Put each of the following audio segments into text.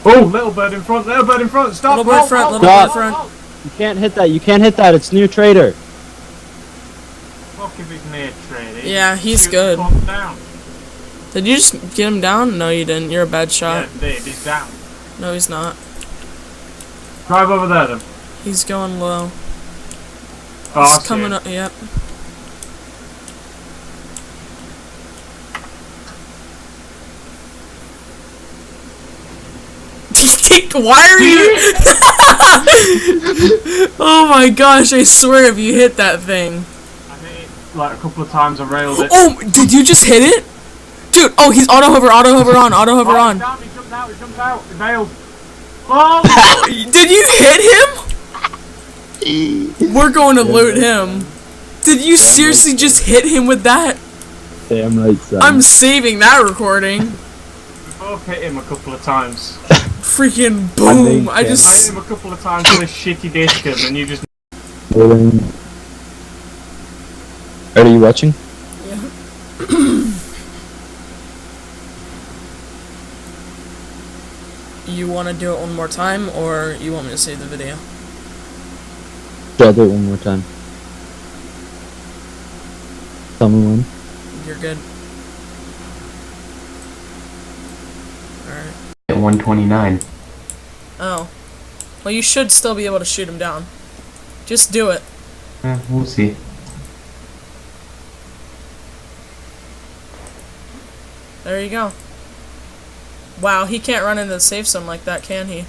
Oh, little bird in front, stop! Little bird in front, little bird in front. You can't hit that, it's new trader. Fuck if he's near trader. Yeah, he's good. Down. Did you just get him down? No, you didn't. You're a bad shot. Yeah, he's down. No, he's not. Drive over there then. He's going low. Oh, He's coming up, yep. Why are you? Oh my gosh! I swear, if you hit that thing. I hit it like a couple of times. I railed it. Oh, did you just hit it, dude? Oh, he's auto hover on, He jumped out. He bailed. Oh! Did you hit him? We're going to loot him. Did you seriously just hit him with that? Damn right, son. I'm saving that recording. We both hit him a couple of times. Freaking boom! I hit him a couple of times with a shitty discus, and you just. Are you watching? Yeah. You want to do it one more time, or you want me to save the video? I'll do it one more time. Tell me when. You're good. Alright. At 129. Oh. Well, you should still be able to shoot him down. Just do it. We'll see. There you go. Wow, he can't run into the safe zone like that, can he?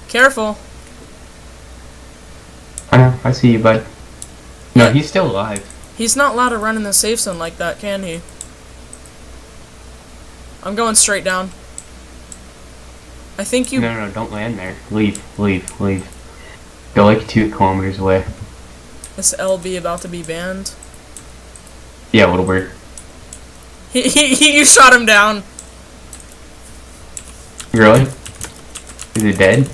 Careful. I know, I see you, bud. No, he's still alive. He's not allowed to run in the safe zone like that, can he? I'm going straight down. I think you... No, don't land there. Leave. Go like 2 kilometers away. Is LB about to be banned? Yeah, little bird. You shot him down. Really? Is it dead?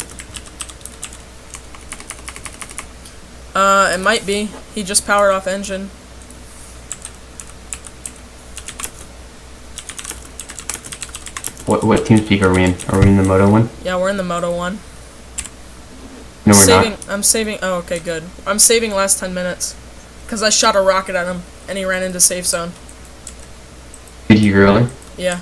It might be. He just powered off engine. What team speak are we in? Are we in the MOTO one? Yeah, we're in the MOTO one. No, we're not. I'm saving. Oh, okay, good. I'm saving last 10 minutes. Because I shot a rocket at him, and he ran into safe zone. Did you really? Yeah.